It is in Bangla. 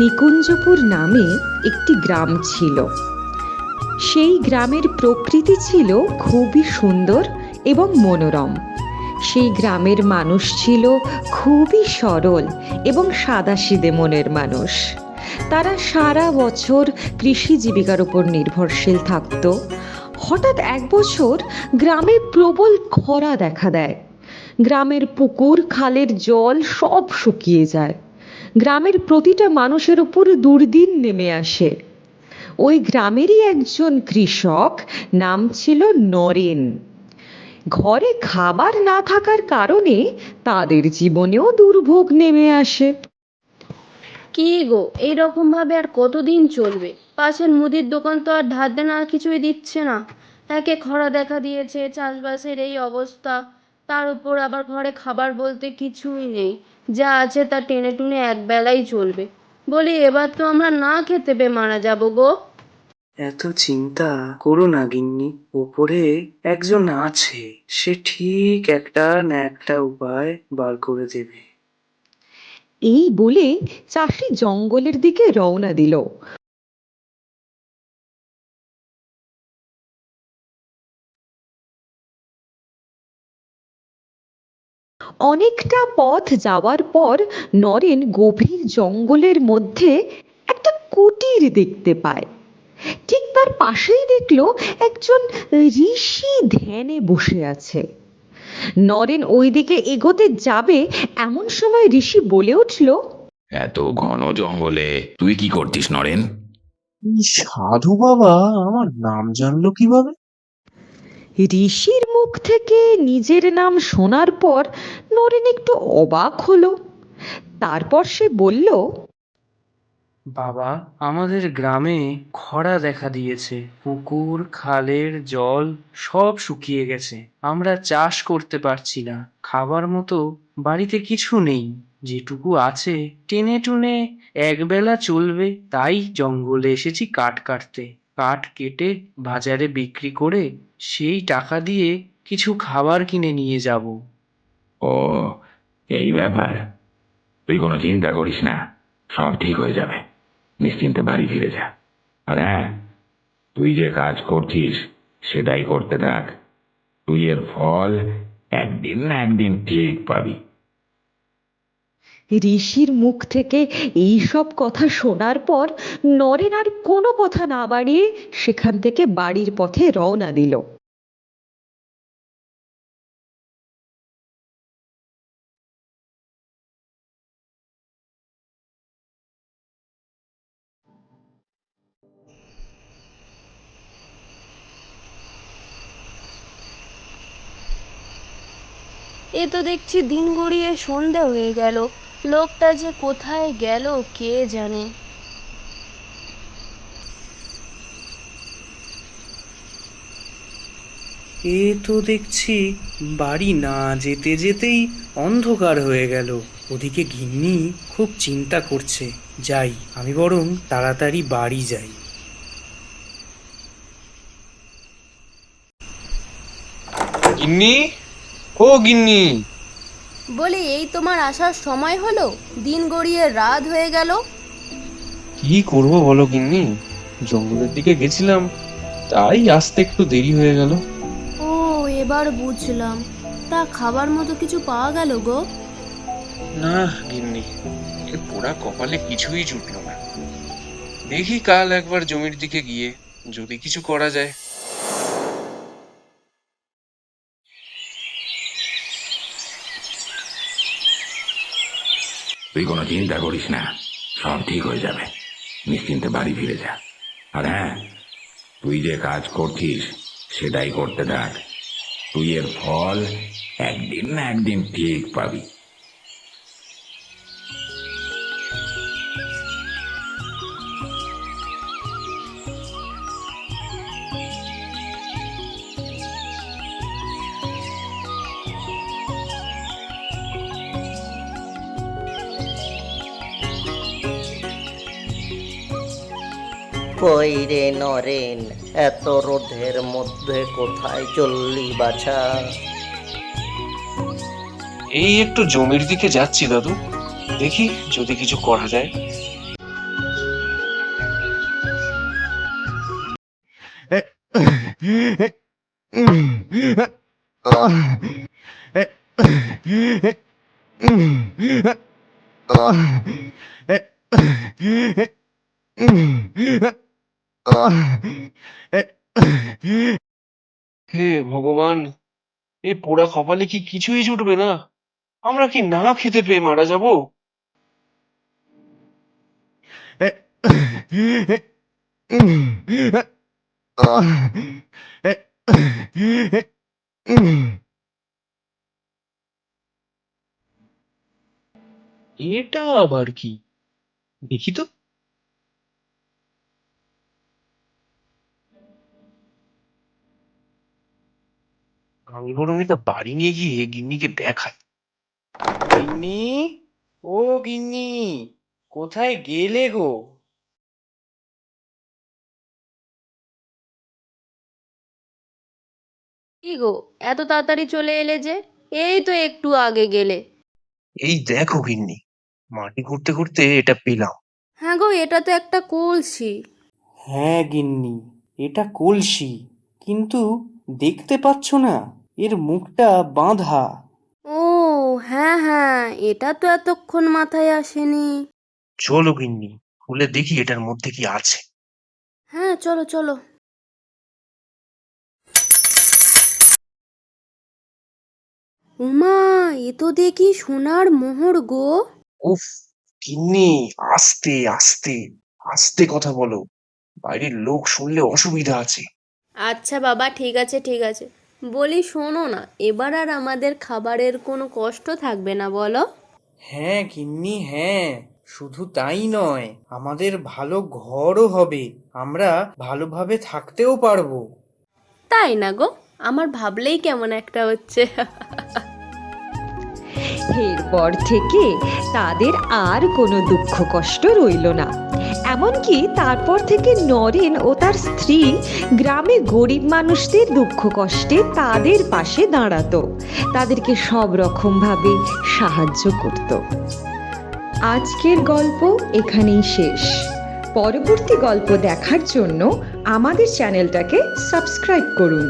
নিকুঞ্জপুর নামে একটি গ্রাম ছিল। সেই গ্রামের প্রকৃতি ছিল খুবই সুন্দর এবং মনোরম। সেই গ্রামের মানুষ ছিল খুবই সরল এবং সাদাসিধে মনের মানুষ। তারা সারা বছর কৃষি জীবিকার উপর নির্ভরশীল থাকত। হঠাৎ এক বছর গ্রামে প্রবল খরা দেখা দেয়। গ্রামের পুকুর খালের জল সব শুকিয়ে যায়। গ্রামের প্রতিটা মানুষের উপর দুর্দিন নেমে আসে। ওই গ্রামেরই একজন কৃষক, নাম ছিল নরেন। ঘরে খাবার না থাকার কারণে তাদের জীবনেও দুর্ভোগ নেমে আসে। কি গো, এইরকম ভাবে আর কতদিন চলবে? পাশের মুদির দোকান তো আর ধার দেনা আর কিছুই দিচ্ছে না। একে খরা দেখা দিয়েছে, চাষবাসের এই অবস্থা, তার উপর আবার ঘরে খাবার বলতে কিছুই নেই। যা আছে তা টেনে টুনে একবেলাই চলবে। বলি, এবার তো আমরা না খেতে পেয়ে মারা যাবো গো। এত চিন্তা করো না গিন্নি, ওপরে একজন আছে, সে ঠিক একটা না একটা উপায় বার করে দেবে। এই বলে চাষি জঙ্গলের দিকে রওনা দিল। অনেকটা পথ যাওয়ার পর নরেন গভীর জঙ্গলের মধ্যে একটা কুটির দেখতে পায়। ঠিক তার পাশেই দেখলো একজন ঋষি ধ্যানে বসে আছে। নরেন ওইদিকে এগোতে যাবে, এমন সময় ঋষি বলে উঠল, এত ঘন জঙ্গলে তুই কি করতিস নরেন? সাধু বাবা আমার নাম জানলো কিভাবে? ঋষির মুখ থেকে নিজের নাম শোনার পর নরেন একটু অবাক হলো। তারপর সে বলল, বাবা, আমাদের গ্রামে খরা দেখা দিয়েছে। পুকুর খালের জল সব শুকিয়ে গেছে। আমরা চাষ করতে পারছি না। খাবার মতো বাড়িতে কিছু নেই। যেটুকু আছে টেনে টুনে একবেলা চলবে। তাই জঙ্গলে এসেছি কাঠ কাটতে। কাঠ কেটে বাজারে বিক্রি করে সেই টাকা দিয়ে কিছু খাবার কিনে নিয়ে যাব। ও, এই ব্যাপার। তুই কোনো চিন্তা করিস না, সব ঠিক হয়ে যাবে। নিশ্চিন্তে বাড়ি ফিরে যা। আর হ্যাঁ, তুই যে কাজ করছিস সেটাই করতে থাক। তুই এর ফল একদিন না একদিন ঠিক পাবি। ঋষির মুখ থেকে এই সব কথা শোনার পর নরেন আর কোনো কথা না বাড়িয়ে সেখান থেকে বাড়ির পথে রওনা দিল। এ তো দেখছি দিন গড়িয়ে সন্ধে হয়ে গেল। লোকটা যে কোথায় গেল কে জানে। এ তো দেখছি বাড়ি না যেতে যেতেই অন্ধকার হয়ে গেল। ওদিকে গিন্নি খুব চিন্তা করছে। যাই, আমি বরং তাড়াতাড়ি বাড়ি যাই। গিন্নি, ও গিন্নি। বলি, এই তোমার আসার সময় হলো? দিন গড়িয়ে রাত হয়ে গেল। কি করবো বলো গিন্নি, জঙ্গলের দিকে গেছিলাম, তাই আসতে একটু দেরি হয়ে গেল। ও, এবার বুঝলাম। তা খাবার মতো কিছু পাওয়া গেল গো? না গিন্নি, এ পোড়া কপালে কিছুই জুটলো না। দেখি কাল একবার জমির দিকে গিয়ে যদি কিছু করা যায়। তুই কোনো চিন্তা করিস না, সব ঠিক হয়ে যাবে। নিশ্চিন্তে বাড়ি ফিরে যা। আর হ্যাঁ, তুই যে কাজ করছিস সেটাই করতে থাক। তুই এর ফল একদিন না একদিন ঠিক পাবি। কই রে নরেন, এত রোদের মধ্যে কোথায় চললি বাছা? এই একটু জমির দিকে যাচ্ছি দাদু, দেখি যদি কিছু করা যায়। হে ভগবান, এই পোড়া কপালে কি কিছুই জুটবে না? আমরা কি না খেতে পেয়ে মারা যাব? এটা আবার কি? দেখি তো। আমি বরং এটা বাড়ি নিয়ে গিয়ে গিন্নিকে দেখাই। গিন্নি, ও গিন্নি, কোথায় গেলে গো? কি গো, এত তাড়াতাড়ি চলে এলে যে? এই তো একটু আগে গেলে। এই দেখো গিন্নি, মাটি খুঁড়তে খুঁড়তে এটা পেলাম। হ্যাঁ গো, এটা তো একটা কলসি। হ্যাঁ গিন্নি, এটা কলসি, কিন্তু দেখতে পাচ্ছ না, এর মুখটা বাঁধা। ও হ্যাঁ হ্যাঁ, এটা তো এতক্ষণ মাথায় আসেনি। চলো গিন্নি, খুলে দেখি এটার মধ্যে কি আছে। হ্যাঁ চলো চলো। উমা, এ তো দেখি সোনার মোহর গো। উফ, গিন্নি, আস্তে আস্তে, আস্তে কথা বলো, বাইরের লোক শুনলে অসুবিধা আছে। আচ্ছা বাবা, ঠিক আছে ঠিক আছে। বলি শোনো না, এবার আর আমাদের খাবারের কোনো কষ্ট থাকবে না বলো? হ্যাঁ গিন্নি, হ্যাঁ, শুধু তাই নয়, আমাদের ভালো ঘরও হবে, আমরা ভালোভাবে থাকতেও পারবো। তাই না গো, আমার ভাবলেই কেমন একটা হচ্ছে। এরপর থেকে তাদের আর কোনো দুঃখ কষ্ট রইল না। এমনকি তারপর থেকে নরেন ও তার স্ত্রী গ্রামে গরিব মানুষদের দুঃখ কষ্টে তাদের পাশে দাঁড়াতো, তাদেরকে সব রকমভাবে সাহায্য করত। আজকের গল্প এখানেই শেষ। পরবর্তী গল্প দেখার জন্য আমাদের চ্যানেলটাকে সাবস্ক্রাইব করুন।